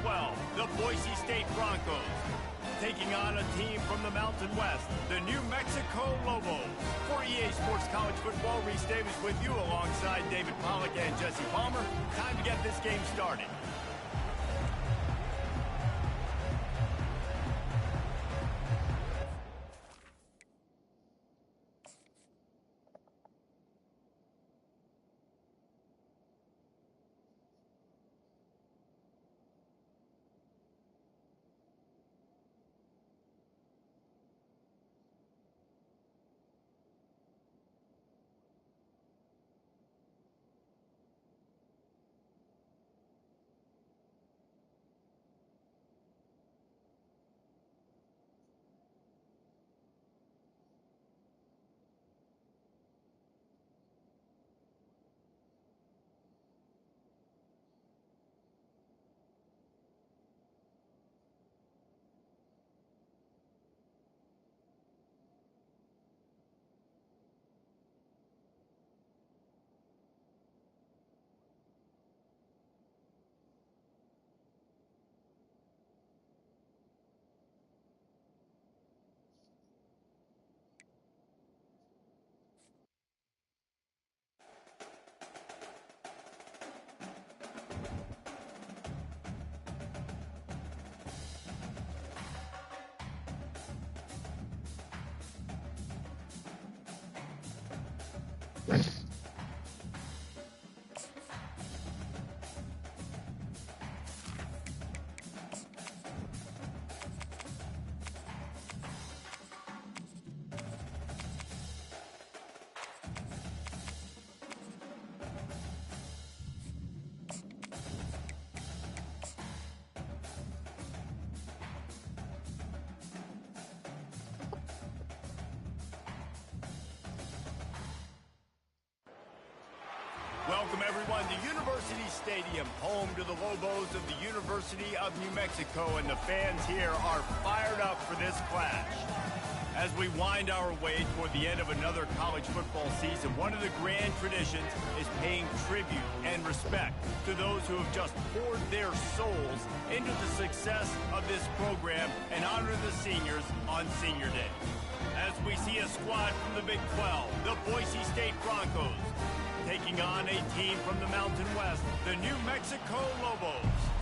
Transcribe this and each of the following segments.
12, the Boise State Broncos. Taking on a team from the Mountain West, the New Mexico Lobos. For EA Sports College Football, Reese Davis with you alongside David Pollack and Jesse Palmer. Time to get this game started. Welcome, everyone, to University Stadium, home to the Lobos of the University of New Mexico, and the fans here are fired up for this clash. As we wind our way toward the end of another college football season, one of the grand traditions is paying tribute and respect to those who have just poured their souls into the success of this program and honor the seniors on Senior Day. As we see a squad from the Big 12, the Boise State Broncos, taking on a team from the Mountain West, the New Mexico Lobos.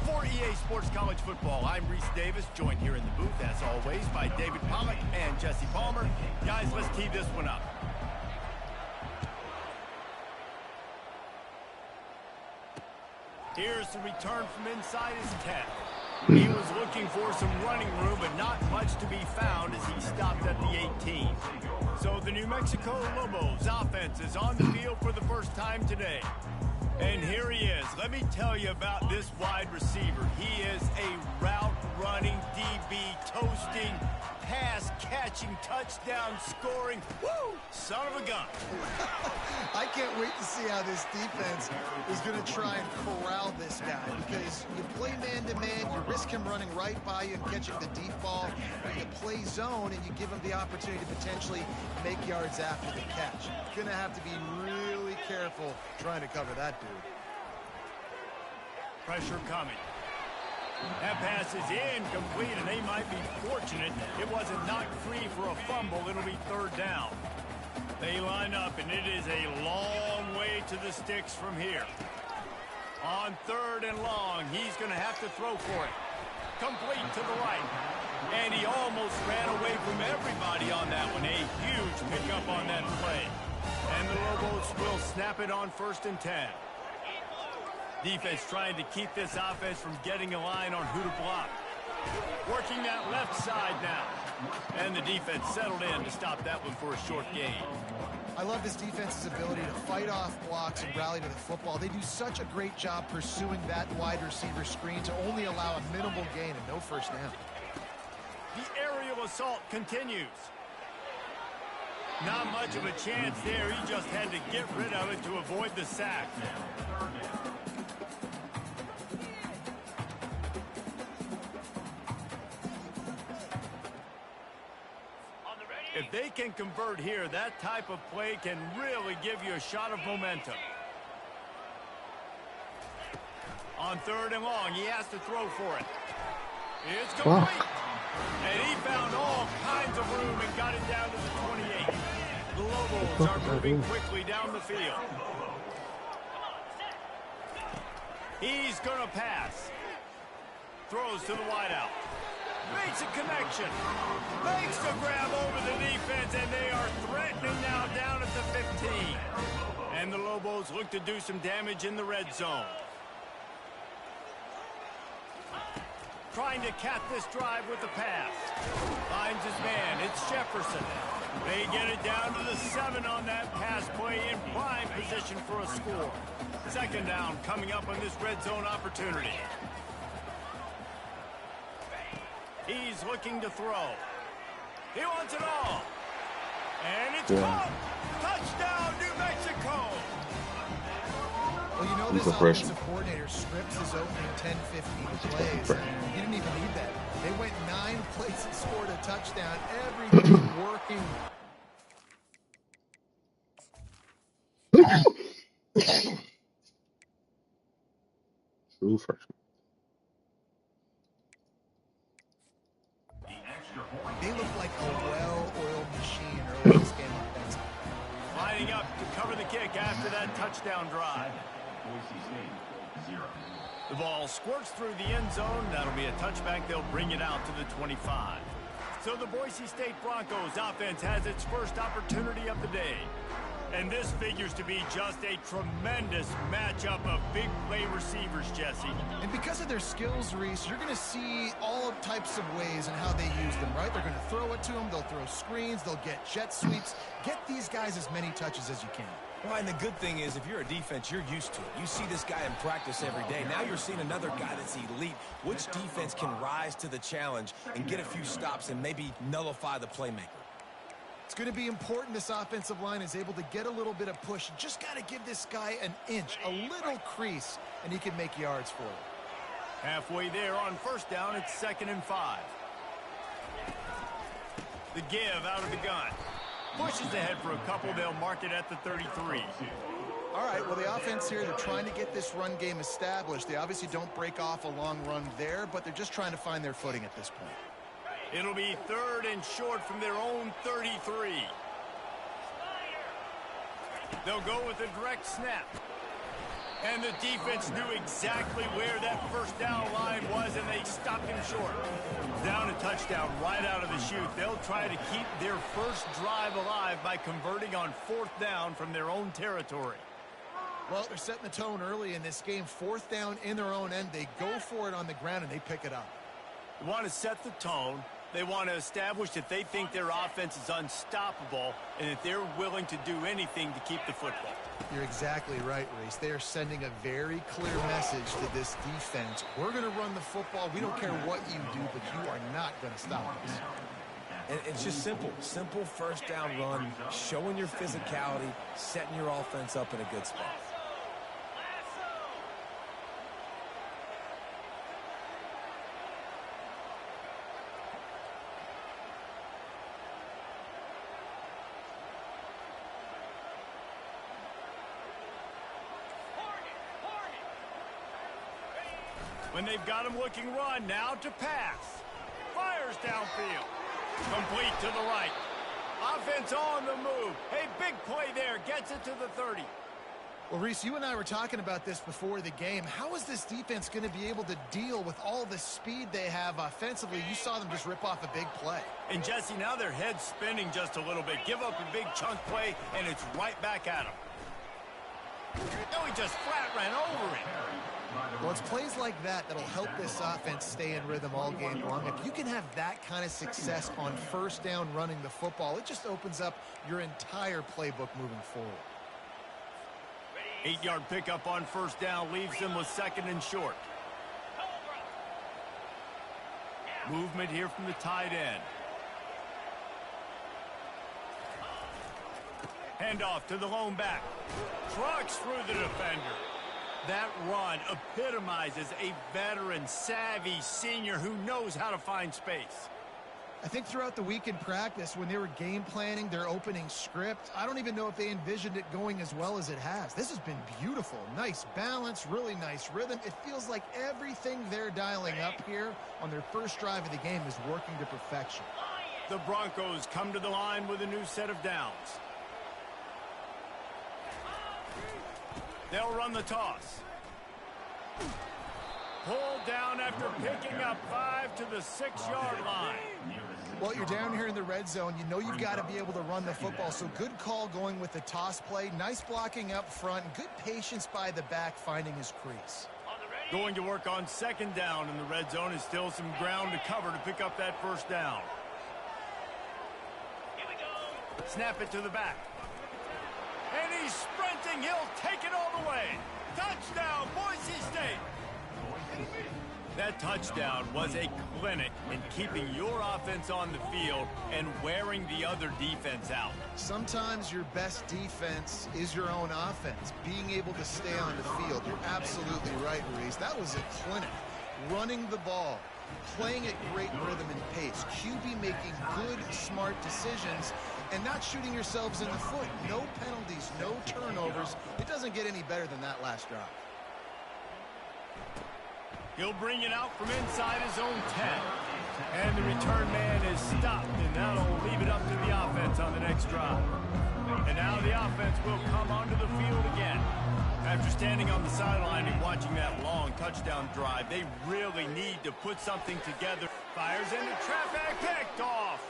For EA Sports College Football, I'm Reese Davis, joined here in the booth, as always, by David Pollack and Jesse Palmer. Guys, let's tee this one up. Here's the return from inside his 10. He was looking for some running room, but not much to be found as he stopped at the 18. So the New Mexico Lobos offense is on the field for the first time today. And here he is. Let me tell you about this wide receiver. He is a route-running, DB, toasting, pass-catching, touchdown-scoring, woo, son of a gun. I can't wait to see how this defense is going to try and corral this guy, because you play man-to-man, you risk him running right by you and catching the deep ball. You play zone, and you give him the opportunity to potentially make yards after the catch. You're going to have to be really careful trying to cover that dude. Pressure coming. That pass is incomplete, and they might be fortunate it wasn't knocked free for a fumble. It'll be third down. They line up, and it is a long way to the sticks from here. On third and long, he's going to have to throw for it. Complete to the right. And he almost ran away from everybody on that one. A huge pickup on that play. And the Lobos will snap it on 1st and 10. Defense trying to keep this offense from getting a line on who to block. Working that left side now. And the defense settled in to stop that one for a short gain. I love this defense's ability to fight off blocks and rally to the football. They do such a great job pursuing that wide receiver screen to only allow a minimal gain and no first down. The aerial assault continues. Not much of a chance there. He just had to get rid of it to avoid the sack. If they can convert here, that type of play can really give you a shot of momentum. On 3rd and long, he has to throw for it. It's complete. And he found all kinds of room and got it down to the 28. The Lobos are moving quickly down the field. He's going to pass. Throws to the wideout. Makes a connection. Makes the grab over the defense, and they are threatening now down at the 15. And the Lobos look to do some damage in the red zone. Trying to cap this drive with the pass. Finds his man. It's Jefferson. They get it down to the 7 on that pass play in prime position for a score. 2nd down coming up on this red zone opportunity. He's looking to throw. He wants it all. And it's caught. Touchdown, New Mexico. Well, you know, this offensive coordinator scripts his opening 10-15 plays. He didn't even need that. They went 9 plays and scored a touchdown. Everything working. True freshman. They look like a well-oiled machine early in this game offensively. Lining up to cover the kick after that touchdown drive. The ball squirts through the end zone. That'll be a touchback. They'll bring it out to the 25. So the Boise State Broncos offense has its first opportunity of the day. And this figures to be just a tremendous matchup of big play receivers, Jesse. And because of their skills, Reese, you're going to see all types of ways in how they use them, right? They're going to throw it to them. They'll throw screens. They'll get jet sweeps. Get these guys as many touches as you can. Well, and the good thing is, if you're a defense, you're used to it. You see this guy in practice every day. Now you're seeing another guy that's elite. Which defense can rise to the challenge and get a few stops and maybe nullify the playmaker? It's going to be important this offensive line is able to get a little bit of push. Just got to give this guy an inch, a little crease, and he can make yards for it. Halfway there on 1st down, it's 2nd and 5. The give out of the gun. Pushes ahead for a couple. They'll mark it at the 33. All right, well, the offense here, they're trying to get this run game established. They obviously don't break off a long run there, but they're just trying to find their footing at this point. It'll be 3rd and short from their own 33. They'll go with a direct snap. And the defense knew exactly where that 1st down line was, and they stopped him short. Down a touchdown right out of the chute. They'll try to keep their first drive alive by converting on 4th down from their own territory. Well, they're setting the tone early in this game. 4th down in their own end. They go for it on the ground, and they pick it up. They want to set the tone. They want to establish that they think their offense is unstoppable and that they're willing to do anything to keep the football. You're exactly right, Reese. They are sending a very clear message to this defense. We're going to run the football. We don't care what you do, but you are not going to stop us. And it's just simple 1st down run, showing your physicality, setting your offense up in a good spot. When they've got him looking run, now to pass. Fires downfield. Complete to the right. Offense on the move. A big play there. Gets it to the 30. Well, Reese, you and I were talking about this before the game. How is this defense going to be able to deal with all the speed they have offensively? You saw them just rip off a big play. And, Jesse, now their head's spinning just a little bit. Give up a big chunk play, and it's right back at them. No, he just flat ran over it. Well, it's plays like that that'll help this offense stay in rhythm all game long. If you can have that kind of success on 1st down running the football, it just opens up your entire playbook moving forward. 8-yard pickup on 1st down leaves them with 2nd and short. Movement here from the tight end. Handoff to the lone back. Trucks through the defender. That run epitomizes a veteran, savvy senior who knows how to find space. I think throughout the week in practice, when they were game planning their opening script, I don't even know if they envisioned it going as well as it has. This has been beautiful. Nice balance, really nice rhythm. It feels like everything they're dialing up here on their first drive of the game is working to perfection. The Broncos come to the line with a new set of downs. They'll run the toss. Pulled down after picking up 5 to the 6-yard line. Well, you're down here in the red zone. You know you've got to be able to run the football. So good call going with the toss play. Nice blocking up front. Good patience by the back finding his crease. Going to work on 2nd down in the red zone is still some ground to cover to pick up that 1st down. Snap it to the back. And he's sprinting. He'll take it all the way. Touchdown, Boise State. That touchdown was a clinic in keeping your offense on the field and wearing the other defense out. Sometimes your best defense is your own offense, being able to stay on the field. You're absolutely right, Ruiz. That was a clinic. Running the ball, playing at great rhythm and pace, QB making good, smart decisions, and not shooting yourselves in the foot. No penalties, no turnovers. It doesn't get any better than that last drive. He'll bring it out from inside his own 10. And the return man is stopped, and that'll leave it up to the offense on the next drive. And now the offense will come onto the field again. After standing on the sideline and watching that long touchdown drive, they really need to put something together. Fires into traffic, picked off.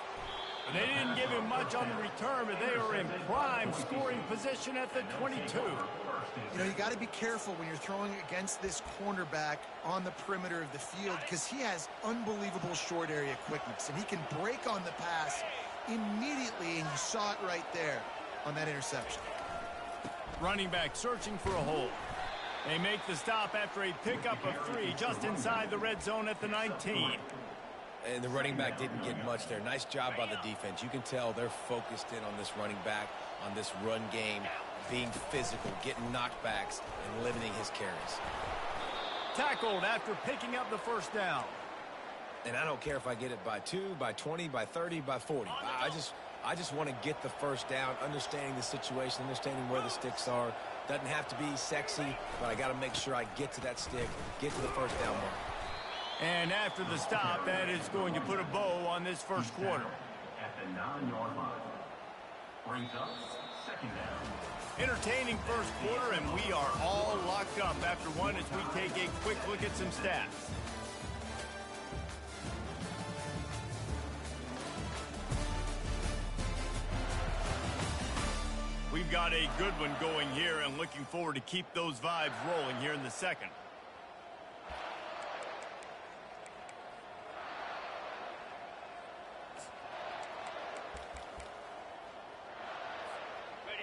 But they didn't give him much on the return, but they were in prime scoring position at the 22. You know, you got to be careful when you're throwing against this cornerback on the perimeter of the field because he has unbelievable short area quickness, and he can break on the pass immediately, and you saw it right there on that interception. Running back searching for a hole. They make the stop after a pickup of 3 just inside the red zone at the 19. And the running back didn't get much there. Nice job by the defense. You can tell they're focused in on this running back, on this run game, being physical, getting knockbacks, and limiting his carries. Tackled after picking up the 1st down. And I don't care if I get it by 2, by 20, by 30, by 40. I just want to get the 1st down, understanding the situation, understanding where the sticks are. Doesn't have to be sexy, but I got to make sure I get to that stick, get to the 1st down mark. And after the stop, that is going to put a bow on this 1st quarter. At the 9-yard line. Brings up 2nd down. Entertaining 1st quarter, and we are all locked up after one as we take a quick look at some stats. We've got a good one going here, and looking forward to keep those vibes rolling here in the 2nd.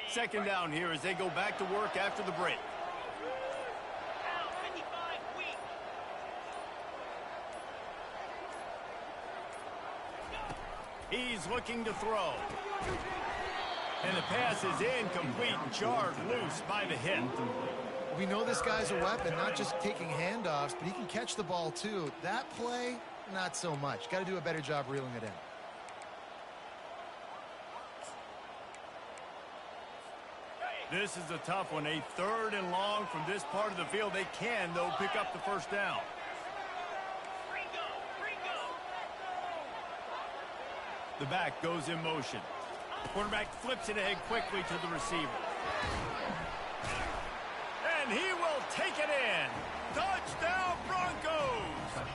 Second down here as they go back to work after the break. He's looking to throw. And the pass is incomplete and charged loose by the hit. We know this guy's a weapon, not just taking handoffs, but he can catch the ball too. That play, not so much. Got to do a better job reeling it in. This is a tough one. A 3rd and long from this part of the field. They can, though, pick up the 1st down. The back goes in motion. Quarterback flips it ahead quickly to the receiver. And he will take it in. Touchdown, Broncos!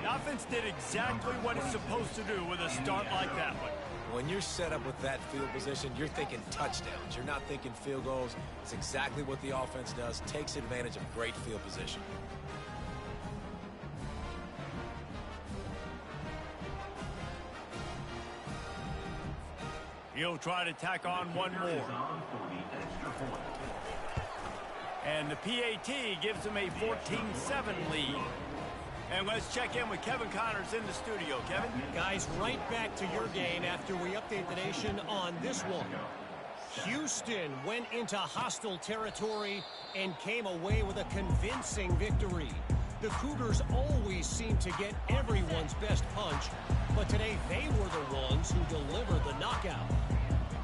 The offense did exactly what it's supposed to do with a start like that one. When you're set up with that field position, you're thinking touchdowns. You're not thinking field goals. It's exactly what the offense does. Takes advantage of great field position. He'll try to tack on one more. And the PAT gives him a 14-7 lead. And let's check in with Kevin Connors in the studio. Kevin? Guys, right back to your game after we update the nation on this one. Houston went into hostile territory and came away with a convincing victory. The Cougars always seem to get everyone's best punch, but today they were the ones who delivered the knockout.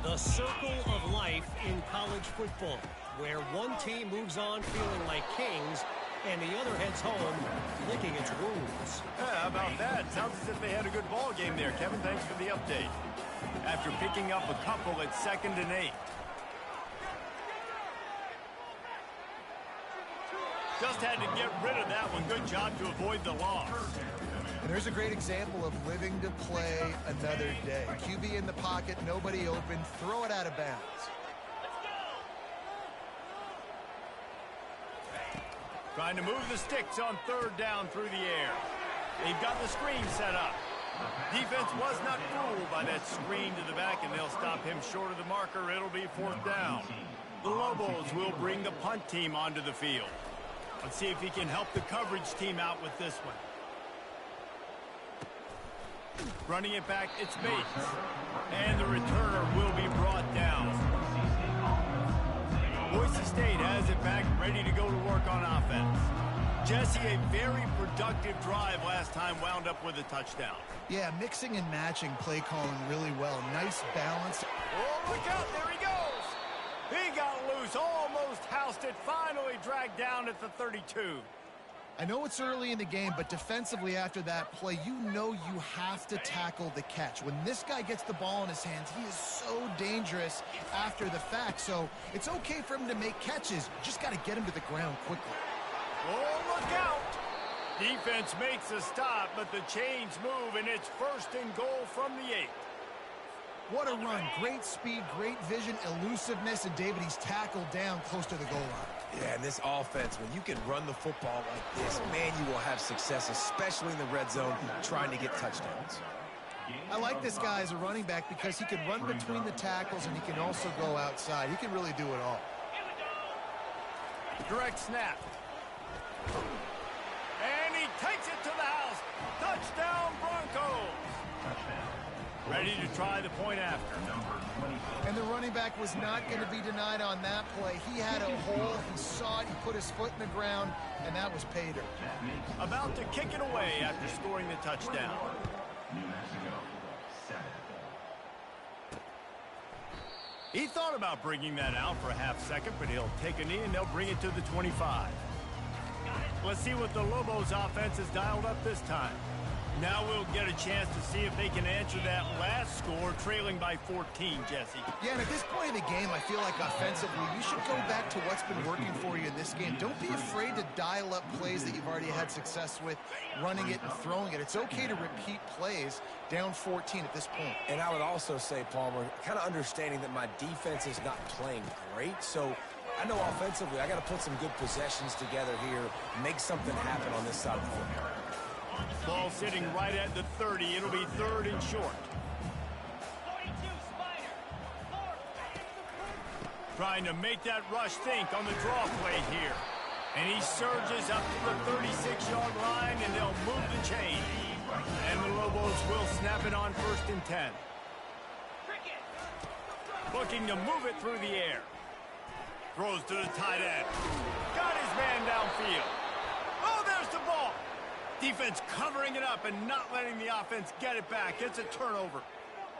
The circle of life in college football, where one team moves on feeling like kings and the other heads home licking its wounds. How about that? Sounds as if they had a good ball game there, Kevin. Thanks for the update. After picking up a couple at 2nd and 8. Just had to get rid of that one. Good job to avoid the loss. And there's a great example of living to play another day. QB in the pocket, nobody open, throw it out of bounds. Trying to move the sticks on 3rd down through the air. They've got the screen set up. Defense was not fooled by that screen to the back, and they'll stop him short of the marker. It'll be 4th down. The Lobos will bring the punt team onto the field. Let's see if he can help the coverage team out with this one. Running it back, it's Bates. And the returner will be brought down. Boise State has it back, ready to go to work on offense. Jesse, a very productive drive last time, wound up with a touchdown. Yeah, mixing and matching play calling really well. Nice balance. Oh, look out, there he goes. He got loose, almost housed it, finally dragged down at the 32. I know it's early in the game, but defensively after that play, you know you have to tackle the catch. When this guy gets the ball in his hands, he is so dangerous after the fact. So it's okay for him to make catches. You just got to get him to the ground quickly. Oh, look out! Defense makes a stop, but the chains move, and it's 1st and goal from the 8. What a run. Great speed, great vision, elusiveness, and David, he's tackled down close to the goal line. Yeah, and this offense, when you can run the football like this, man, you will have success, especially in the red zone, trying to get touchdowns. I like this guy as a running back because he can run between the tackles and he can also go outside. He can really do it all. Direct snap. And he takes it to the house. Touchdown, Broncos. Ready to try the point after. And the running back was not going to be denied on that play. He had a hole, he saw it, he put his foot in the ground, and that was pay dirt. About to kick it away after scoring the touchdown. He thought about bringing that out for a half second, but he'll take a knee and they'll bring it to the 25. Let's see what the Lobos offense has dialed up this time. Now we'll get a chance to see if they can answer that last score, trailing by 14, Jesse. Yeah, and at this point in the game, I feel like offensively, you should go back to what's been working for you in this game. Don't be afraid to dial up plays that you've already had success with, running it and throwing it. It's okay to repeat plays down 14 at this point. And I would also say, Palmer, kind of understanding that my defense is not playing great, so I know offensively I got to put some good possessions together here, make something happen on this side of the football. Ball sitting right at the 30. It'll be 3rd and short. Trying to make that rush think on the draw play here. And he surges up to the 36-yard line, and they'll move the chain. And the Lobos will snap it on 1st and 10. Looking to move it through the air. Throws to the tight end. Got his man downfield. Oh, there's the ball. Defense covering it up and not letting the offense get it back. It's a turnover.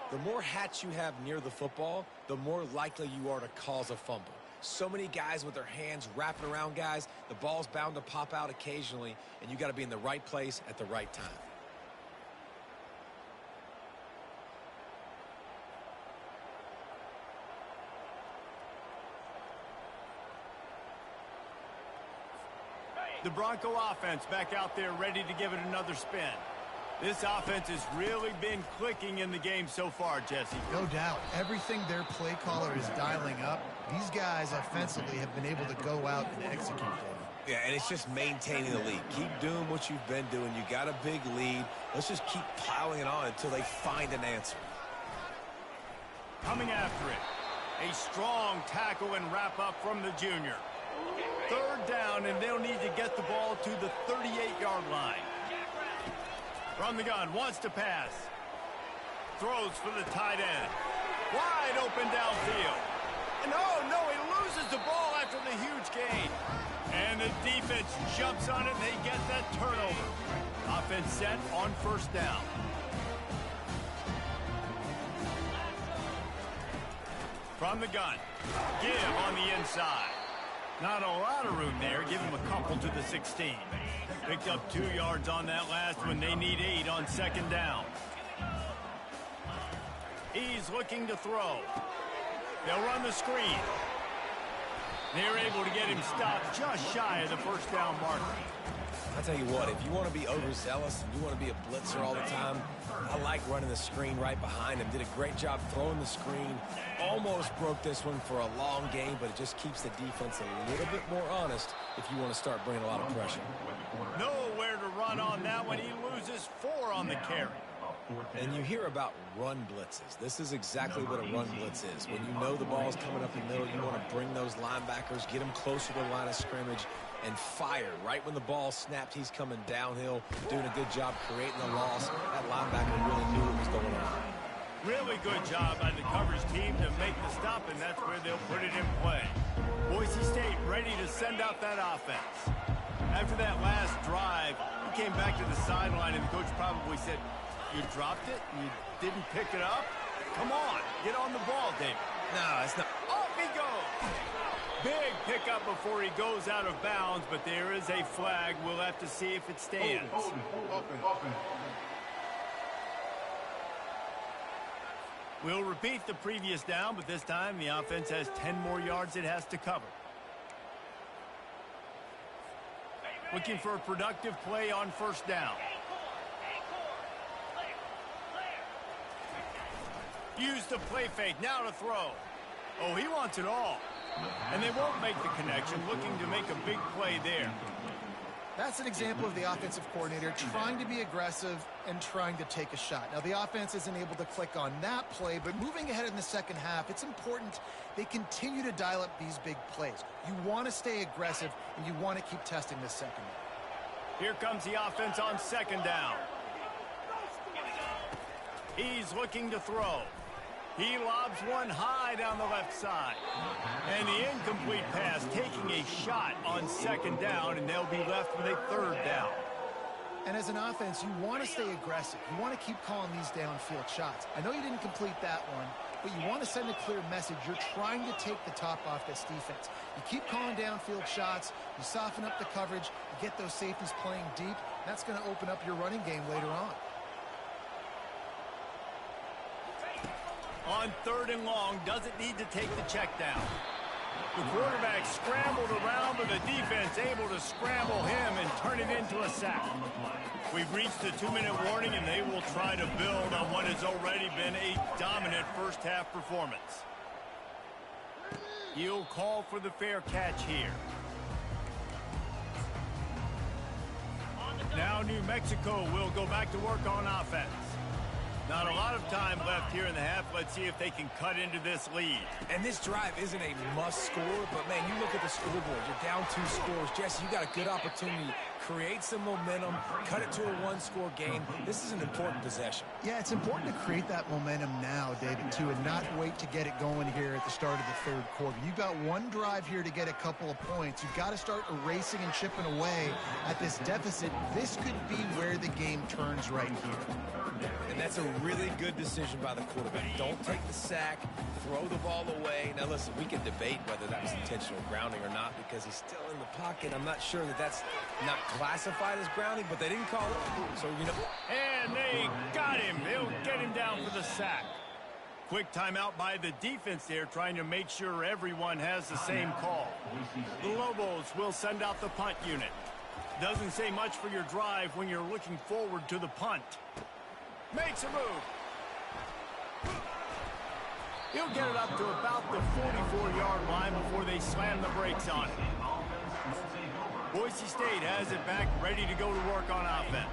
The more hats you have near the football, the more likely you are to cause a fumble. So many guys with their hands wrapping around guys, the ball's bound to pop out occasionally, and you got to be in the right place at the right time. The Bronco offense back out there ready to give it another spin. This offense has really been clicking in the game so far, Jesse. No doubt. Everything their play caller is dialing up, these guys offensively have been able to go out and execute them. Yeah, and it's just maintaining the lead. Keep doing what you've been doing. You got a big lead. Let's just keep piling it on until they find an answer. Coming after it. A strong tackle and wrap up from the junior. 3rd down, and they'll need to get the ball to the 38-yard line. From the gun, wants to pass. Throws for the tight end. Wide open downfield. And oh, no, he loses the ball after the huge gain. And the defense jumps on it, and they get that turnover. Offense set on first down. From the gun, give on the inside. Not a lot of room there. Give him a couple to the 16. Picked up 2 yards on that last one. They need 8 on second down. He's looking to throw. They'll run the screen. They're able to get him stopped just shy of the first down marker. I tell you what, if you want to be overzealous and you want to be a blitzer all the time, I like running the screen right behind him. Did a great job throwing the screen. Almost broke this one for a long game, but it just keeps the defense a little bit more honest if you want to start bringing a lot of pressure. Nowhere to run on that one. He loses 4 on the carry. And you hear about run blitzes. This is exactly what a run blitz is. When you know the ball's coming up the middle, you want to bring those linebackers, get them closer to the line of scrimmage, and fire. Right when the ball snapped, he's coming downhill, doing a good job creating the loss. That linebacker really knew what was going on. Really good job by the coverage team to make the stop, and that's where they'll put it in play. Boise State ready to send out that offense. After that last drive, he came back to the sideline, and the coach probably said, "You dropped it? You didn't pick it up? Come on, get on the ball, David." No, it's not. Off he goes. Big pickup before he goes out of bounds, but there is a flag. We'll have to see if it stands. Open. We'll repeat the previous down, but this time the offense has 10 more yards it has to cover. Looking for a productive play on first down. Use the play fake, now to throw. Oh, he wants it all. And they won't make the connection, looking to make a big play there. That's an example of the offensive coordinator trying to be aggressive and trying to take a shot. Now, the offense isn't able to click on that play, but moving ahead in the second half, it's important they continue to dial up these big plays. You want to stay aggressive, and you want to keep testing this second. Here comes the offense on second down. He's looking to throw. He lobs one high down the left side. And the incomplete pass taking a shot on second down, and they'll be left with a third down. And as an offense, you want to stay aggressive. You want to keep calling these downfield shots. I know you didn't complete that one, but you want to send a clear message. You're trying to take the top off this defense. You keep calling downfield shots. You soften up the coverage. You get those safeties playing deep. That's going to open up your running game later on. On third and long, doesn't need to take the check down. The quarterback scrambled around, but the defense able to scramble him and turn it into a sack. We've reached the 2-minute warning, and they will try to build on what has already been a dominant first-half performance. He'll call for the fair catch here. Now New Mexico will go back to work on offense. Not a lot of time left here in the half. Let's see if they can cut into this lead. And this drive isn't a must score, but man, you look at the scoreboard. You're down 2 scores. Jesse, you got a good opportunity. Create some momentum. Cut it to a 1-score game. This is an important possession. Yeah, it's important to create that momentum now, David, too, and not wait to get it going here at the start of the third quarter. You've got one drive here to get a couple of points. You've got to start erasing and chipping away at this deficit. This could be where the game turns right here. And that's a really good decision by the quarterback. Don't take the sack, throw the ball away. Now, listen, we can debate whether that was intentional grounding or not because he's still in the pocket. I'm not sure that that's not classified as grounding, but they didn't call it. So, you know. And they got him. They'll get him down for the sack. Quick timeout by the defense there, trying to make sure everyone has the same call. The Lobos will send out the punt unit. Doesn't say much for your drive when you're looking forward to the punt. Makes a move. He'll get it up to about the 44-yard line before they slam the brakes on it. Boise State has it back, ready to go to work on offense.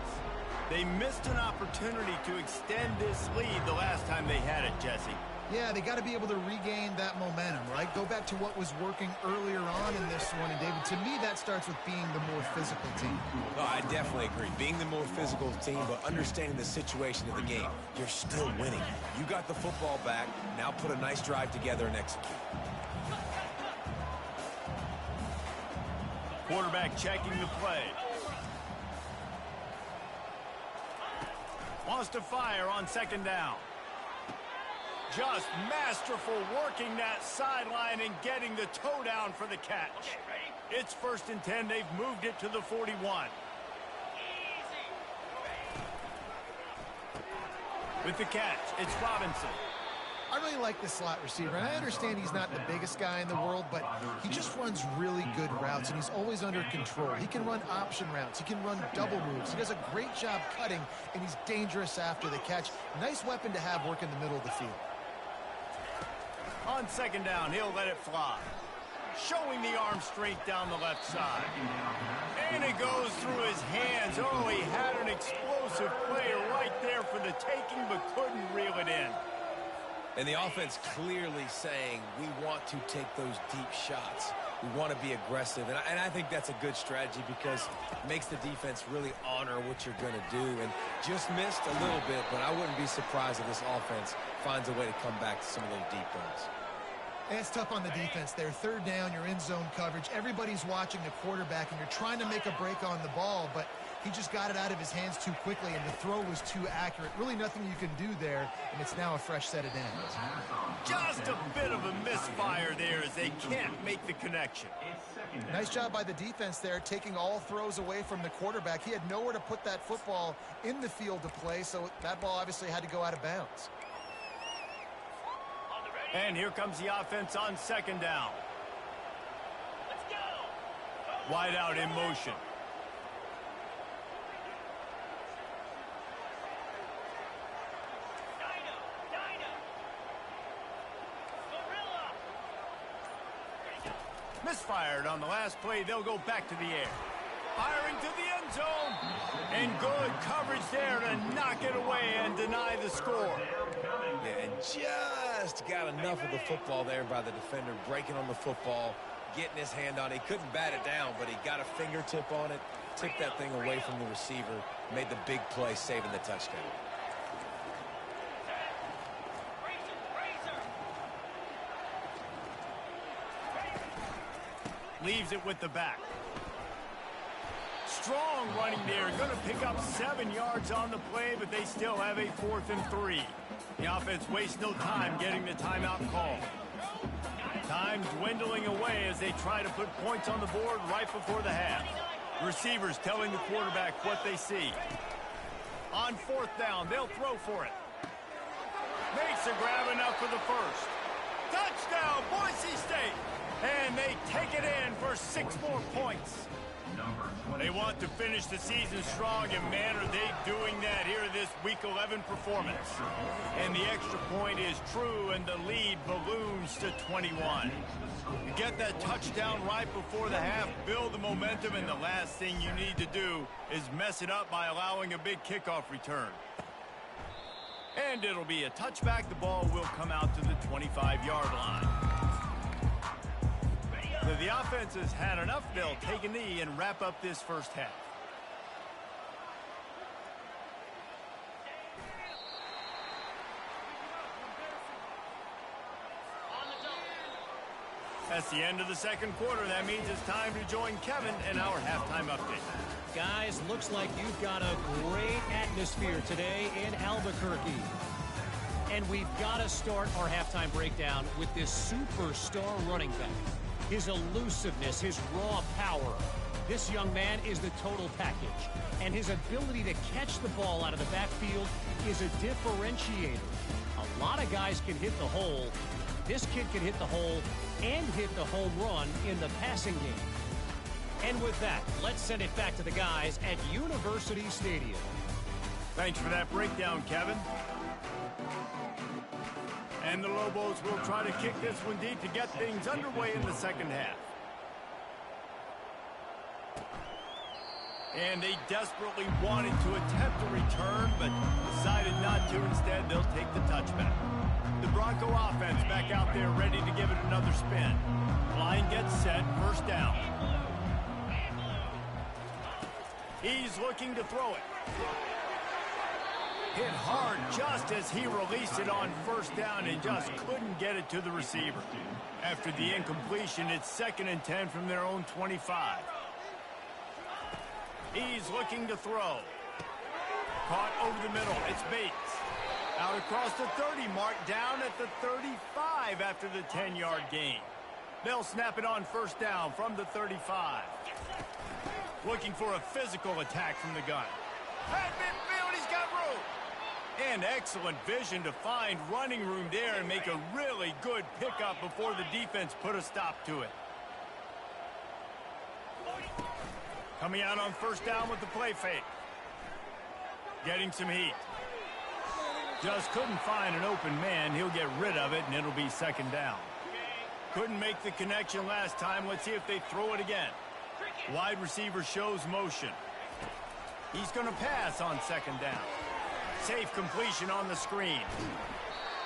They missed an opportunity to extend this lead the last time they had it, Jesse. Yeah, they got to be able to regain that momentum, right? Go back to what was working earlier on in this one. And, David, to me, that starts with being the more physical team. Oh, I definitely agree. Being the more physical team, but understanding the situation of the game. You're still winning. You got the football back. Now put a nice drive together and execute. Quarterback checking the play. Wants to fire on second down. Just masterful working that sideline and getting the toe down for the catch. It's 1st and 10. They've moved it to the 41. With the catch, it's Robinson. I really like this slot receiver, and I understand he's not the biggest guy in the world, but he just runs really good routes, and he's always under control. He can run option routes. He can run double moves. He does a great job cutting, and he's dangerous after the catch. Nice weapon to have work in the middle of the field. On second down, he'll let it fly. Showing the arm strength down the left side. And it goes through his hands. Oh, he had an explosive player right there for the taking, but couldn't reel it in. And the offense clearly saying, we want to take those deep shots. We want to be aggressive. And I think that's a good strategy because it makes the defense really honor what you're going to do. And just missed a little bit, but I wouldn't be surprised if this offense finds a way to come back to some of those deep ones. And it's tough on the defense there. Third down, you're in zone coverage. Everybody's watching the quarterback, and you're trying to make a break on the ball, but he just got it out of his hands too quickly, and the throw was too accurate. Really nothing you can do there, and it's now a fresh set of downs. Just a bit of a misfire there as they can't make the connection. Nice job by the defense there, taking all throws away from the quarterback. He had nowhere to put that football in the field to play, so that ball obviously had to go out of bounds. And here comes the offense on second down. Let's go. Wide out in motion. Misfired on the last play. They'll go back to the air. Firing to the end zone. And good coverage there to knock it away and deny the score. Yeah, and just got enough of the football there by the defender, breaking on the football, getting his hand on it. He couldn't bat it down, but he got a fingertip on it, took that thing away from the receiver, made the big play, saving the touchdown. Leaves it with the back. Strong running there. Going to pick up 7 yards on the play, but they still have a 4th and 3. The offense wastes no time getting the timeout call. Time dwindling away as they try to put points on the board right before the half. Receivers telling the quarterback what they see. On 4th down, they'll throw for it. Makes a grab enough for the first. Touchdown, Boise State! And they take it in for 6 more points. They want to finish the season strong, and man, are they doing that here this Week 11 performance. And the extra point is true, and the lead balloons to 21. You get that touchdown right before the half, build the momentum, and the last thing you need to do is mess it up by allowing a big kickoff return. And it'll be a touchback. The ball will come out to the 25-yard line. So the offense has had enough. They'll take a knee and wrap up this first half. That's the end of the second quarter. That means it's time to join Kevin in our halftime update. Guys, looks like you've got a great atmosphere today in Albuquerque. And we've got to start our halftime breakdown with this superstar running back. His elusiveness, his raw power. This young man is the total package. And his ability to catch the ball out of the backfield is a differentiator. A lot of guys can hit the hole. This kid can hit the hole and hit the home run in the passing game. And with that, let's send it back to the guys at University Stadium. Thanks for that breakdown, Kevin. And the Lobos will try to kick this one deep to get things underway in the second half. And they desperately wanted to attempt a return, but decided not to. Instead, they'll take the touchback. The Bronco offense back out there ready to give it another spin. Line gets set, first down. He's looking to throw it. Hit hard just as he released it on first down and just couldn't get it to the receiver. After the incompletion, it's 2nd and 10 from their own 25. He's looking to throw. Caught over the middle. It's Bates. Out across the 30 mark, down at the 35 after the 10-yard gain. They'll snap it on first down from the 35. Looking for a physical attack from the gun. At midfield, he's got room. And excellent vision to find running room there and make a really good pickup before the defense put a stop to it. Coming out on first down with the play fake. Getting some heat. Just couldn't find an open man. He'll get rid of it, and it'll be second down. Couldn't make the connection last time. Let's see if they throw it again. Wide receiver shows motion. He's going to pass on second down. Safe completion on the screen.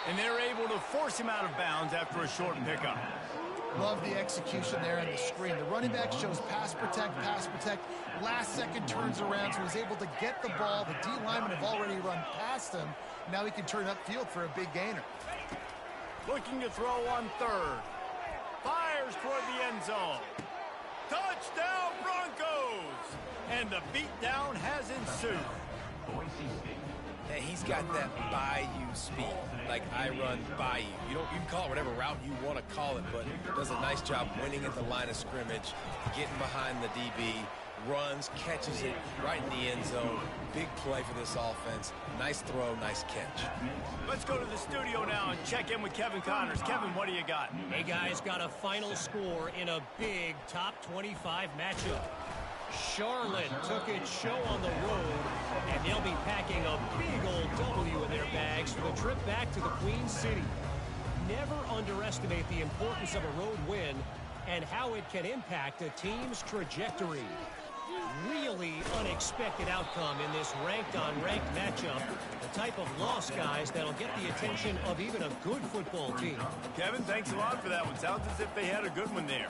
And they're able to force him out of bounds after a short pickup. Love the execution there on the screen. The running back shows pass protect. Last second turns around, so he's able to get the ball. The D linemen have already run past him. Now he can turn upfield for a big gainer. Looking to throw on third. Fires toward the end zone. Touchdown Broncos! And the beatdown has ensued. Hey, he's got that bayou speed, like I run bayou. You can call it whatever route you want to call it, but does a nice job winning at the line of scrimmage, getting behind the DB, runs, catches it right in the end zone. Big play for this offense. Nice throw, nice catch. Let's go to the studio now and check in with Kevin Connors. Kevin, what do you got? Hey, guys, got a final score in a big top 25 matchup. Charlotte took its show on the road, and they'll be packing a big old W in their bags for the trip back to the Queen City. Never underestimate the importance of a road win and how it can impact a team's trajectory. Really unexpected outcome in this ranked-on-ranked matchup. The type of loss, guys, that'll get the attention of even a good football team. Kevin, thanks a lot for that one. Sounds as if they had a good one there.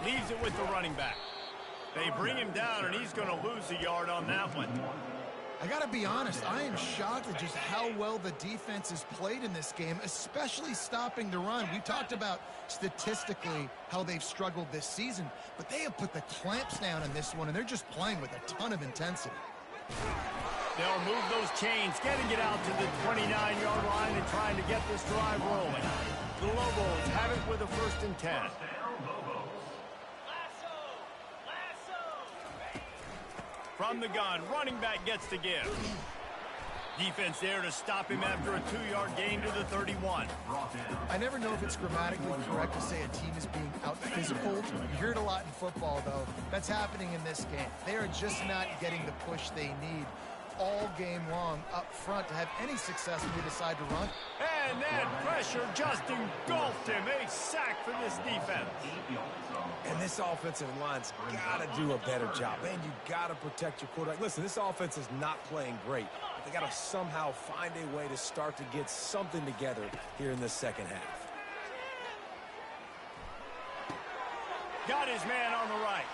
Leaves it with the running back. They bring him down, and he's going to lose a yard on that one. I got to be honest, I am shocked at just how well the defense has played in this game, especially stopping the run. We talked about statistically how they've struggled this season, but they have put the clamps down in this one, and they're just playing with a ton of intensity. They'll move those chains, getting it out to the 29-yard line and trying to get this drive rolling. The Lobos have it with a 1st and 10. From the gun, running back gets to give. Defense there to stop him after a 2-yard gain to the 31. I never know if it's grammatically correct to say a team is being out-physical. You hear it a lot in football, though. That's happening in this game. They are just not getting the push they need all game long up front to have any success when they decide to run. And that pressure just engulfed him. A sack for this defense. And this offensive line's got to do a better job. Man, you got to protect your quarterback. Listen, this offense is not playing great. They got to somehow find a way to start to get something together here in the second half. Got his man on the right.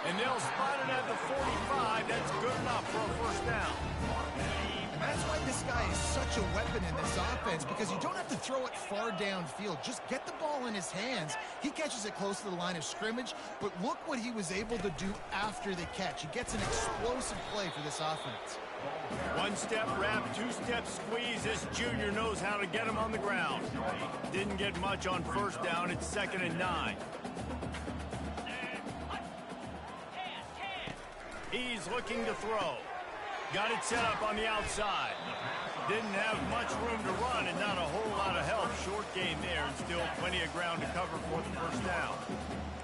And they'll spot it at the 45. That's good enough for a 1st down. And that's why this guy is such a weapon in this offense, because you don't have to throw it far downfield. Just get the ball in his hands. He catches it close to the line of scrimmage, but look what he was able to do after the catch. He gets an explosive play for this offense. 1-step wrap, 2-step squeeze. This junior knows how to get him on the ground. Didn't get much on 1st down. It's 2nd and 9. He's looking to throw. Got it set up on the outside. Didn't have much room to run and not a whole lot of help. Short gain there and still plenty of ground to cover for the 1st down.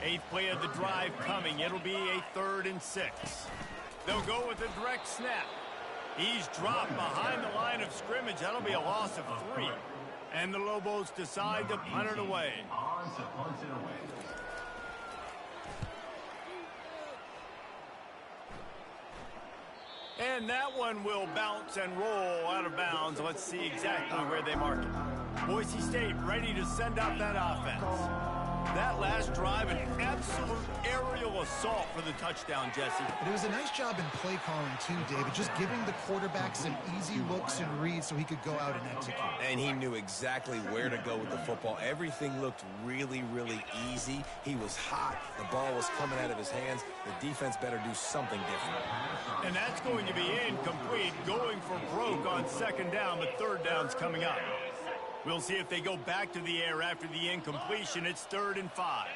8th play of the drive coming. It'll be a 3rd and 6. They'll go with a direct snap. He's dropped behind the line of scrimmage. That'll be a loss of 3. And the Lobos decide to punt it away. And that one will bounce and roll out of bounds. Let's see exactly where they mark it. Boise State ready to send out that offense. That last drive, an absolute aerial assault for the touchdown, Jesse. And it was a nice job in play calling too, David, just giving the quarterback some easy looks and reads so he could go out and execute. And he knew exactly where to go with the football. Everything looked really, really easy. He was hot. The ball was coming out of his hands. The defense better do something different. And that's going to be incomplete, going for broke on second down, but third down's coming up. We'll see if they go back to the air after the incompletion. It's 3rd and 5.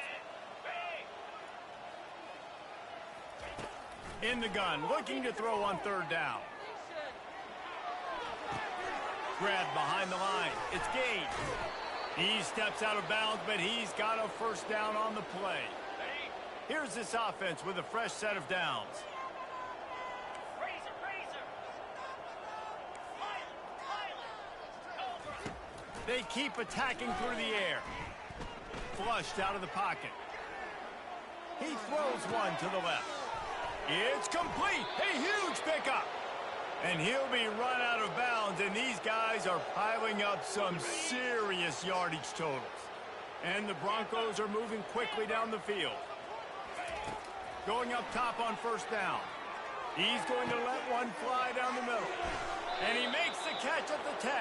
In the gun, looking to throw on 3rd down. Grabbed behind the line. It's Gage. He steps out of bounds, but he's got a first down on the play. Here's this offense with a fresh set of downs. They keep attacking through the air. Flushed out of the pocket. He throws one to the left. It's complete. A huge pickup. And he'll be run out of bounds, and these guys are piling up some serious yardage totals. And the Broncos are moving quickly down the field. Going up top on first down. He's going to let one fly down the middle. And he makes the catch at the 10.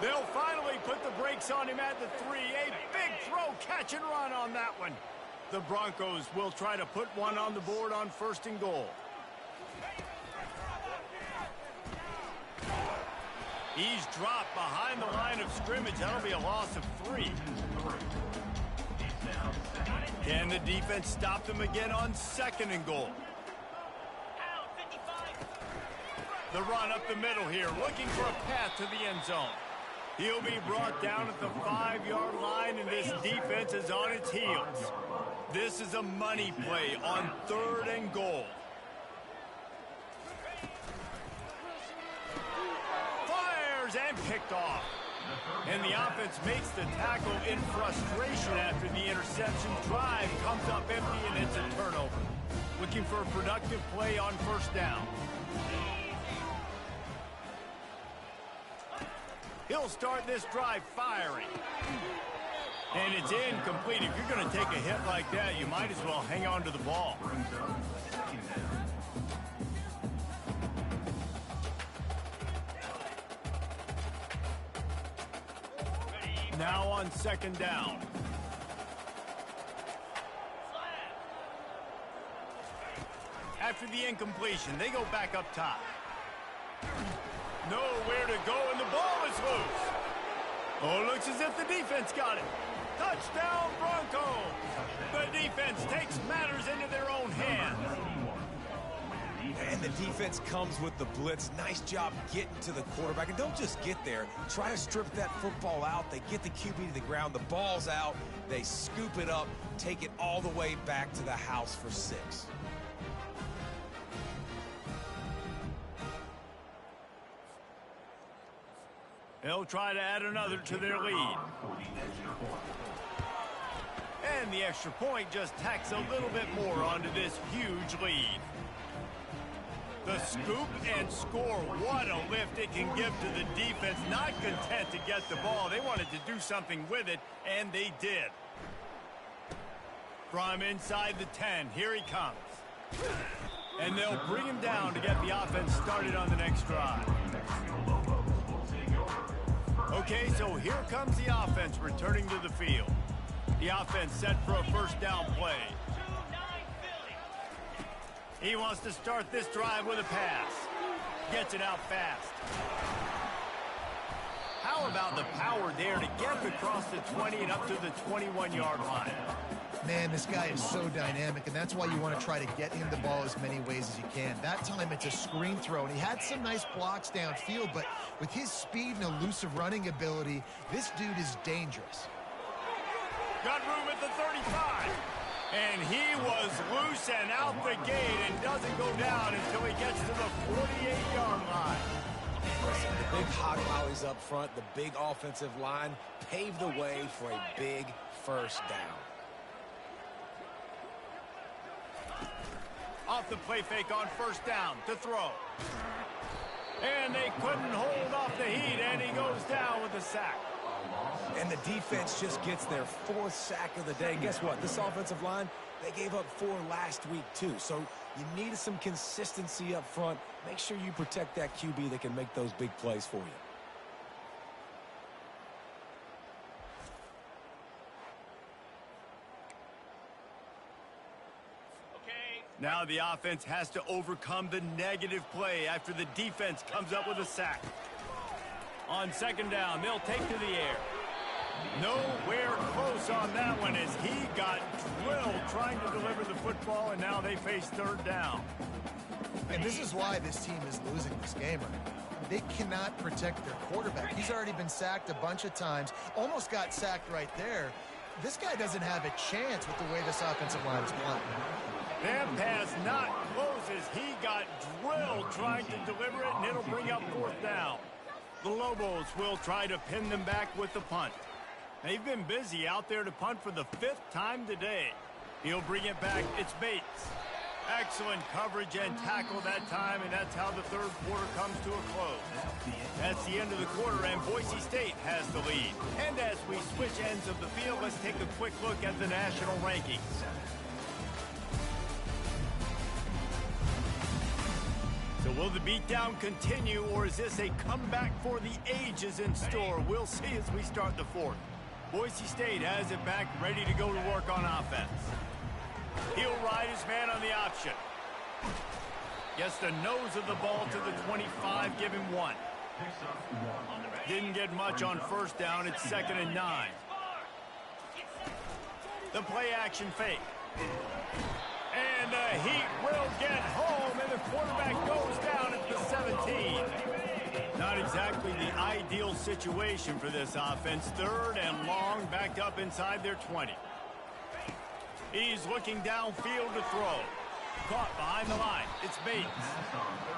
They'll finally put the brakes on him at the 3. A big throw, catch and run on that one. The Broncos will try to put one on the board on 1st and goal. He's dropped behind the line of scrimmage. That'll be a loss of 3. Can the defense stop them again on 2nd and goal? The run up the middle here, looking for a path to the end zone. He'll be brought down at the 5-yard line, and this defense is on its heels. This is a money play on 3rd and goal. Fires and picked off. And the offense makes the tackle in frustration after the interception. Drive comes up empty, and it's a turnover. Looking for a productive play on 1st down. He'll start this drive firing. And it's incomplete. If you're going to take a hit like that, you might as well hang on to the ball. Now on 2nd down. After the incompletion, they go back up top. Nowhere to go, and the ball is loose. Oh, looks as if the defense got it. Touchdown, Broncos. The defense takes matters into their own hands. And the defense comes with the blitz. Nice job getting to the quarterback. And don't just get there. Try to strip that football out. They get the QB to the ground. The ball's out. They scoop it up, take it all the way back to the house for 6. They'll try to add another to their lead. And the extra point just tacks a little bit more onto this huge lead. The scoop and score. What a lift it can give to the defense. Not content to get the ball. They wanted to do something with it, and they did. From inside the 10, here he comes. And they'll bring him down to get the offense started on the next drive. Okay, so here comes the offense returning to the field. The offense set for a 1st down play. He wants to start this drive with a pass. Gets it out fast. How about the power there to get it across the 20 and up to the 21-yard line? Man, this guy is so dynamic, and that's why you want to try to get him the ball as many ways as you can. That time, it's a screen throw, and he had some nice blocks downfield, but with his speed and elusive running ability, this dude is dangerous. Got room at the 35. And he was loose and out the gate and doesn't go down until he gets to the 48-yard line. Listen, the big hog mollies up front, the big offensive line paved the way for a big 1st down. Off the play fake on 1st down to throw. And they couldn't hold off the heat, and he goes down with a sack. And the defense just gets their 4th sack of the day. Guess what? This offensive line, they gave up 4 last week too. So you need some consistency up front. Make sure you protect that QB that can make those big plays for you. Now the offense has to overcome the negative play after the defense comes up with a sack. On 2nd down, they'll take to the air. Nowhere close on that one as he got drilled trying to deliver the football, and now they face 3rd down. And this is why this team is losing this game. They cannot protect their quarterback. He's already been sacked a bunch of times, almost got sacked right there. This guy doesn't have a chance with the way this offensive line is playing. That pass not close as he got drilled trying to deliver it, and it'll bring up 4th down. The Lobos will try to pin them back with the punt. They've been busy out there to punt for the 5th time today. He'll bring it back. It's Bates. Excellent coverage and tackle that time, and that's how the 3rd quarter comes to a close. That's the end of the quarter, and Boise State has the lead. And as we switch ends of the field, let's take a quick look at the national rankings. So will the beatdown continue, or is this a comeback for the ages in store? We'll see as we start the 4th. Boise State has it back, ready to go to work on offense. He'll ride his man on the option. Gets the nose of the ball to the 25, give him 1. Didn't get much on 1st down, it's 2nd and 9. The play action fake. And the Heat will get home, and the quarterback goes down at the 17. Not exactly the ideal situation for this offense. 3rd and long, backed up inside their 20. He's looking downfield to throw. Caught behind the line. It's Bates.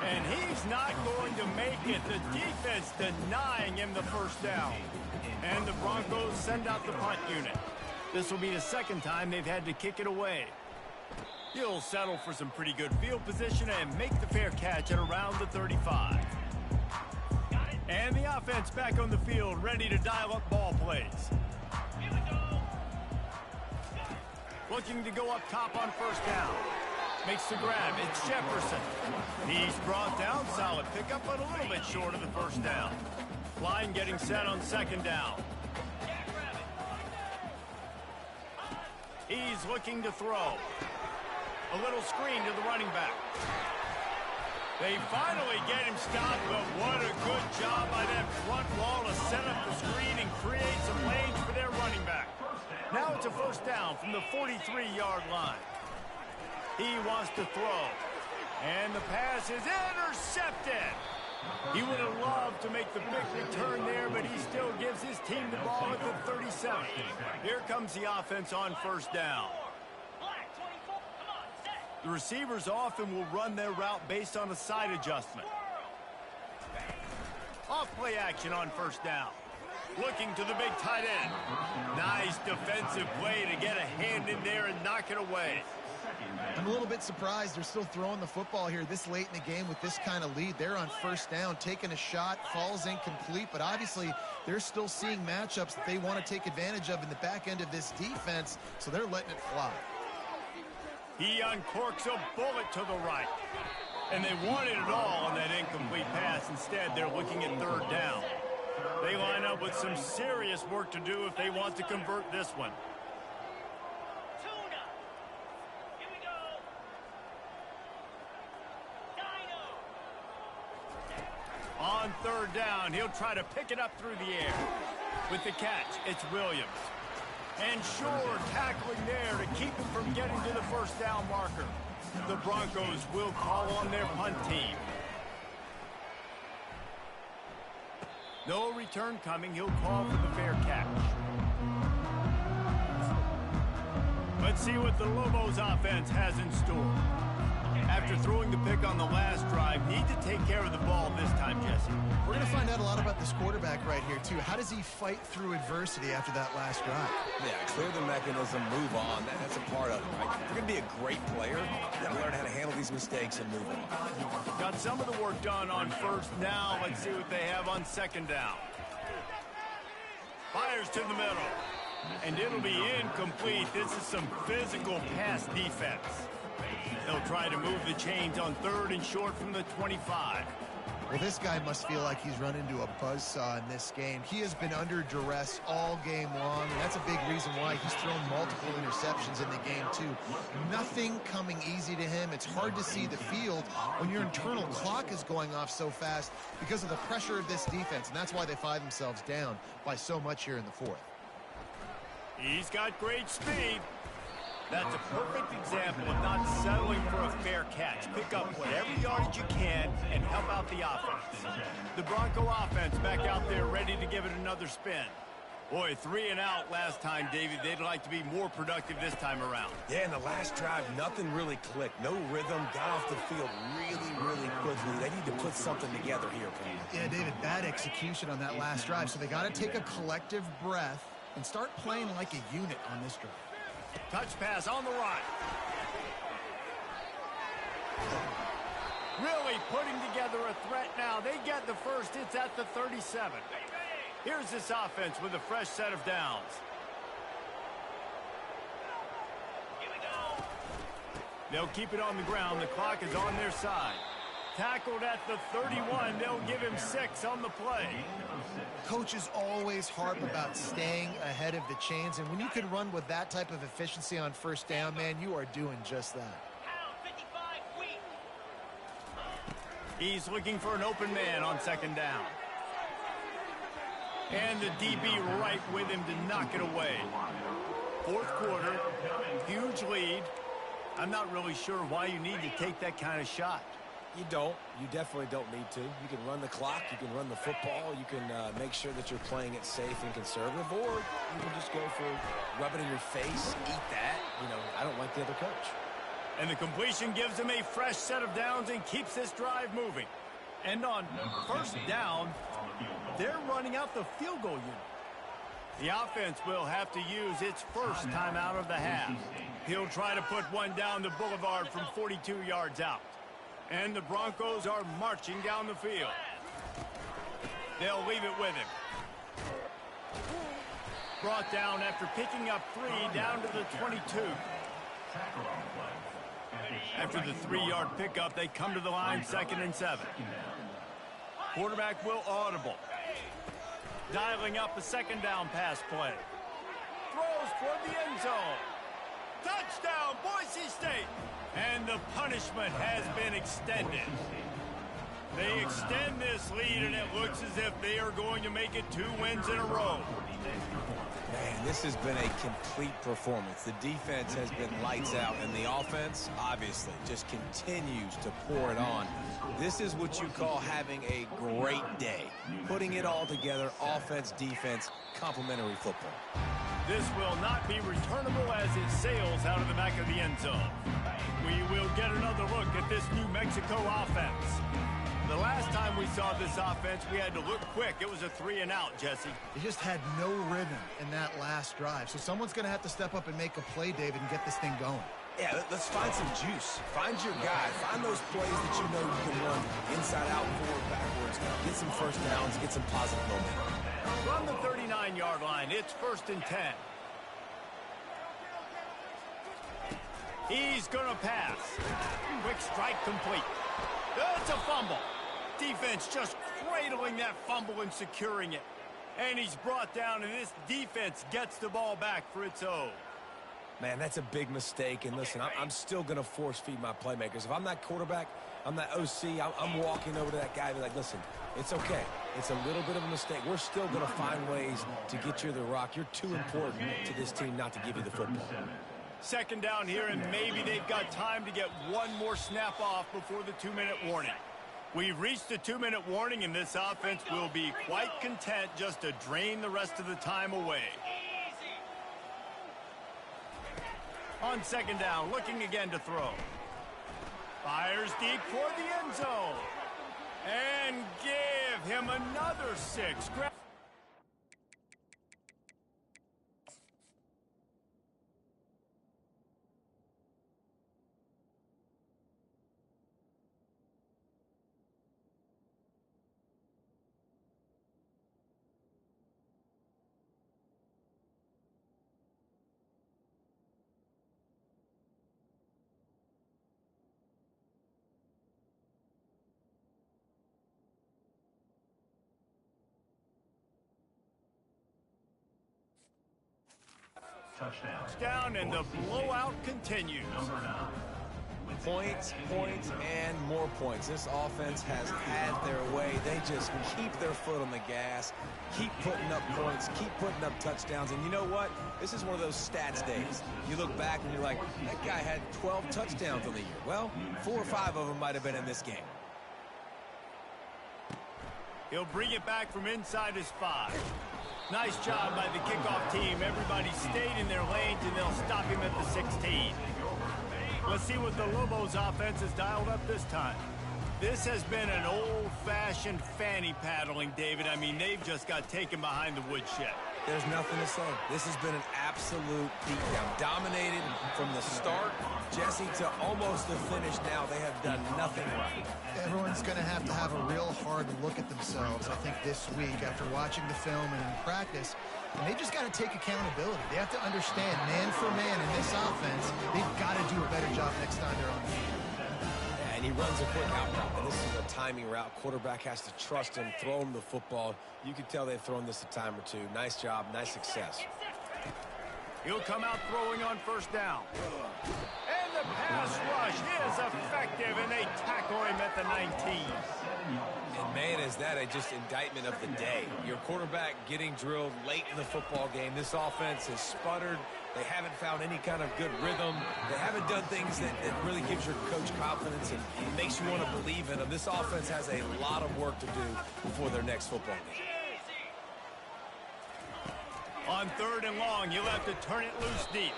And he's not going to make it. The defense denying him the 1st down. And the Broncos send out the punt unit. This will be the 2nd time they've had to kick it away. He'll settle for some pretty good field position and make the fair catch at around the 35. And the offense back on the field, ready to dial up ball plays. Looking to go up top on 1st down. Makes the grab. It's Jefferson. He's brought down. Solid pickup, but a little bit short of the 1st down. Line getting set on 2nd down. He's looking to throw. A little screen to the running back. They finally get him stopped, but what a good job by that front wall to set up the screen and create some lanes for their running back. Now it's a 1st down from the 43-yard line. He wants to throw. And the pass is intercepted. He would have loved to make the big return there, but he still gives his team the ball at the 37. Here comes the offense on 1st down. The receivers often will run their route based on a side adjustment. Off play action on 1st down. Looking to the big tight end. Nice defensive play to get a hand in there and knock it away. I'm a little bit surprised they're still throwing the football here this late in the game with this kind of lead. They're on 1st down, taking a shot, falls incomplete, but obviously they're still seeing matchups that they want to take advantage of in the back end of this defense, so they're letting it fly. He uncorks a bullet to the right. And they wanted it all on that incomplete pass. Instead, they're looking at 3rd down. They line up with some serious work to do if they want to convert this one. On 3rd down, he'll try to pick it up through the air. With the catch, it's Williams. And Shore tackling there to keep him from getting to the 1st down marker. The Broncos will call on their punt team. No return coming. He'll call for the fair catch. Let's see what the Lobos offense has in store. After throwing the pick on the last drive, need to take care of the ball this time, Jesse. We're going to find out a lot about this quarterback right here, too. How does he fight through adversity after that last drive? Yeah, clear the mechanism, move on. That's a part of it, right? If you're going to be a great player, you got to learn how to handle these mistakes and move on. Got some of the work done on 1st. Now let's see what they have on 2nd down. Fires to the middle. And it'll be incomplete. This is some physical pass defense. They'll try to move the chains on 3rd and short from the 25. Well, this guy must feel like he's run into a buzzsaw in this game. He has been under duress all game long, and that's a big reason why he's thrown multiple interceptions in the game, too. Nothing coming easy to him. It's hard to see the field when your internal clock is going off so fast because of the pressure of this defense, and that's why they find themselves down by so much here in the 4th. He's got great speed. That's a perfect example of not settling for a fair catch. Pick up whatever yardage you can and help out the offense. The Bronco offense back out there ready to give it another spin. Boy, 3 and out last time, David. They'd like to be more productive this time around. Yeah, in the last drive, nothing really clicked. No rhythm, got off the field really quickly. They need to put something together here, Pam. Yeah, David, bad execution on that last drive, so they got to take a collective breath and start playing like a unit on this drive. Touch pass on the right. Really putting together a threat now. They get the first. It's at the 37. Here's this offense with a fresh set of downs. They'll keep it on the ground. The clock is on their side. Tackled at the 31. They'll give him 6 on the play. Coaches always harp about staying ahead of the chains, and when you can run with that type of efficiency on 1st down, man, you are doing just that. He's looking for an open man on 2nd down. And the DB right with him to knock it away. 4th quarter, huge lead. I'm not really sure why you need to take that kind of shot. You don't. You definitely don't need to. You can run the clock. You can run the football. You can make sure that you're playing it safe and conservative, or you can just go for rub it in your face, eat that. You know, I don't like the other coach. And the completion gives him a fresh set of downs and keeps this drive moving. And on 1st down, they're running out the field goal unit. The offense will have to use its first time out of the half. He'll try to put one down the boulevard from 42 yards out. And the Broncos are marching down the field. They'll leave it with him. Brought down after picking up 3 down to the 22. After the 3-yard pickup, they come to the line 2nd and 7. Quarterback will audible. Dialing up a 2nd down pass play. Throws toward the end zone. Touchdown, Boise State! And the punishment has been extended. They extend this lead, and it looks as if they are going to make it 2 wins in a row. Man, this has been a complete performance. The defense has been lights out, and the offense, obviously, just continues to pour it on. This is what you call having a great day. Putting it all together, offense, defense, complementary football. This will not be returnable as it sails out of the back of the end zone. We will get another look at this New Mexico offense. The last time we saw this offense, we had to look quick. It was a 3 and out, Jesse. They just had no rhythm in that last drive. So someone's going to have to step up and make a play, David, and get this thing going. Yeah, let's find some juice. Find your guy. Find those plays that you know you can run inside out, forward, backwards. Get some first downs. Get some positive momentum. From the 39-yard line, it's 1st and 10. He's going to pass. Quick strike complete. It's a fumble. Defense just cradling that fumble and securing it. And he's brought down, and this defense gets the ball back for its own. Man, that's a big mistake. And listen, I'm still going to force feed my playmakers. If I'm that quarterback, I'm that OC, I'm walking over to that guy and be like, listen, it's okay. It's a little bit of a mistake. We're still going to find ways to get you the rock. You're too important to this team not to give you the football. 2nd down here, and maybe they've got time to get one more snap off before the 2-minute warning. We've reached the 2-minute warning, and this offense will be quite content just to drain the rest of the time away. On 2nd down, looking again to throw. Fires deep toward the end zone. And give him another 6. Touchdown. Down and the blowout continues. Number 9. Points, points, and more points. This offense has had their way. They just keep their foot on the gas, keep putting up points, keep putting up touchdowns. And you know what? This is one of those stats days. You look back and you're like, that guy had 12 touchdowns on the year. Well, 4 or 5 of them might have been in this game. He'll bring it back from inside his 5. Nice job by the kickoff team. Everybody stayed in their lanes, and they'll stop him at the 16. Let's see what the Lobos offense has dialed up this time. This has been an old-fashioned fanny paddling, David. I mean, they've just got taken behind the woodshed. There's nothing to say. This has been an absolute beatdown. Dominated from the start, Jesse, to almost the finish now. They have done nothing right. Everyone's going to have a real hard look at themselves, I think, this week after watching the film and in practice. And they just got to take accountability. They have to understand, man for man in this offense, they've got to do a better job next time they're on the field. And he runs a quick out route. And this is a timing route. Quarterback has to trust him, throw him the football. You can tell they've thrown this a time or two. Nice job, nice success. He'll come out throwing on first down. And the pass rush is effective, and they tackle him at the 19. And man, is that just indictment of the day. Your quarterback getting drilled late in the football game. This offense has sputtered. They haven't found any kind of good rhythm. They haven't done things that really gives your coach confidence and makes you want to believe in them. This offense has a lot of work to do before their next football game. On 3rd and long, you'll have to turn it loose deep.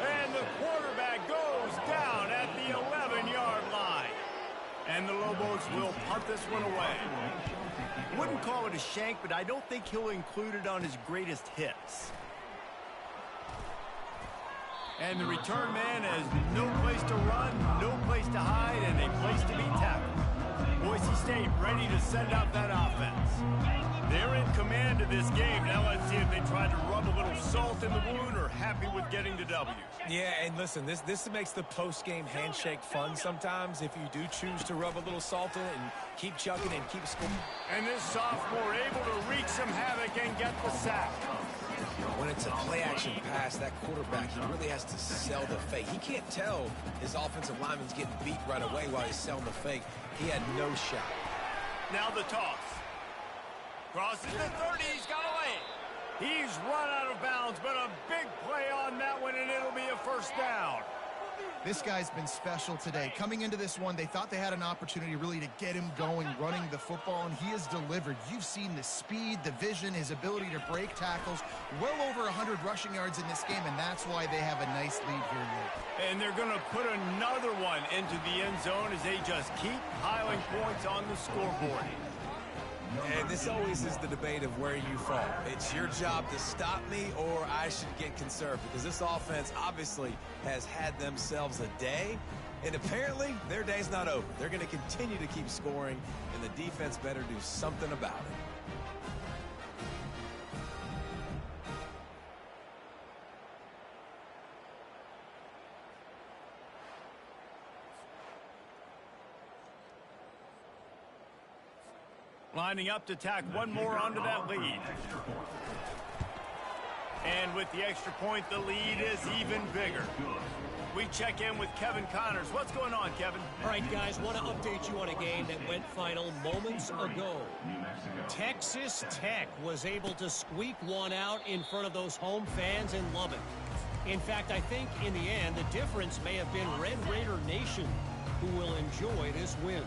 And the quarterback goes down at the 11-yard line. And the Lobos will punt this one away. Wouldn't call it a shank, but I don't think he'll include it on his greatest hits. And the return man has no place to run, no place to hide, and a place to be tackled. Boise State ready to send out that offense. They're in command of this game. Now let's see if they try to rub a little salt in the wound or happy with getting the W. Yeah, and listen, this makes the post-game handshake fun sometimes if you do choose to rub a little salt in it and keep chucking and keep scoring. And this sophomore able to wreak some havoc and get the sack. When it's a play-action pass, that quarterback, he really has to sell the fake. He can't tell his offensive lineman's getting beat right away while he's selling the fake. He had no shot. Now the toss. Crosses the 30, he's got away. He's run out of bounds, but a big play on that one, and it'll be a first down. This guy's been special today. Coming into this one, they thought they had an opportunity really to get him going, running the football, and he has delivered. You've seen the speed, the vision, his ability to break tackles. Well over 100 rushing yards in this game, and that's why they have a nice lead here late. And they're going to put another one into the end zone as they just keep piling points on the scoreboard. And this always is the debate of where you fall. It's your job to stop me, or I should get conserved, because this offense obviously has had themselves a day, and apparently their day's not over. They're going to continue to keep scoring, and the defense better do something about it. Lining up to tack one more onto that lead. And with the extra point, the lead is even bigger. We check in with Kevin Connors. What's going on, Kevin? All right, guys, want to update you on a game that went final moments ago. Texas Tech was able to squeak one out in front of those home fans in Lubbock. In fact, I think in the end, the difference may have been Red Raider Nation, who will enjoy this win.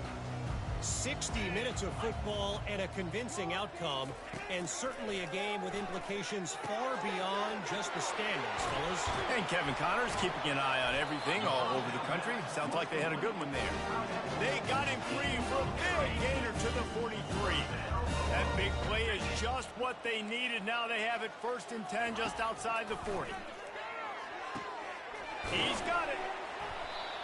60 minutes of football and a convincing outcome, and certainly a game with implications far beyond just the standings, fellas. And Kevin Connors keeping an eye on everything all over the country. Sounds like they had a good one there. They got him free for a big gainer to the 43. That big play is just what they needed. Now they have it 1st and 10 just outside the 40. He's got it.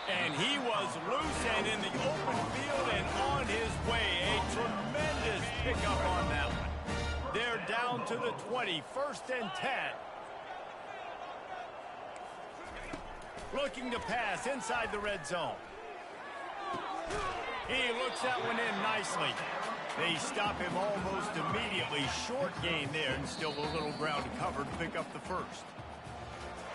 And he was loose and in the open field and on his way. A tremendous pickup on that one. They're down to the 20, 1st and 10. Looking to pass inside the red zone. He looks that one in nicely. They stop him almost immediately. Short gain there, and still a little ground to cover to pick up the first.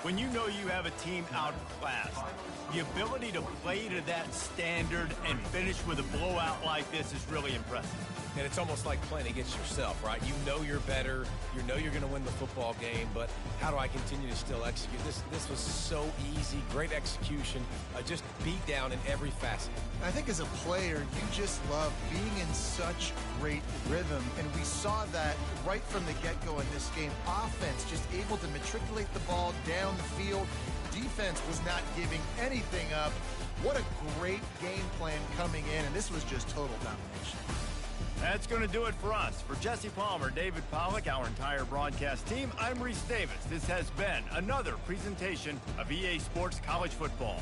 When you know you have a team outclassed, the ability to play to that standard and finish with a blowout like this is really impressive. And it's almost like playing against yourself, right? You know you're better. You know you're going to win the football game, but how do I continue to still execute? This was so easy, great execution, just beat down in every facet. I think as a player, you just love being in such great rhythm, and we saw that right from the get-go in this game. Offense just able to matriculate the ball down the field. Defense was not giving anything up. What a great game plan coming in, and this was just total domination. That's going to do it for us. For Jesse Palmer, David Pollack, our entire broadcast team, I'm Reese Davis. This has been another presentation of EA Sports College Football.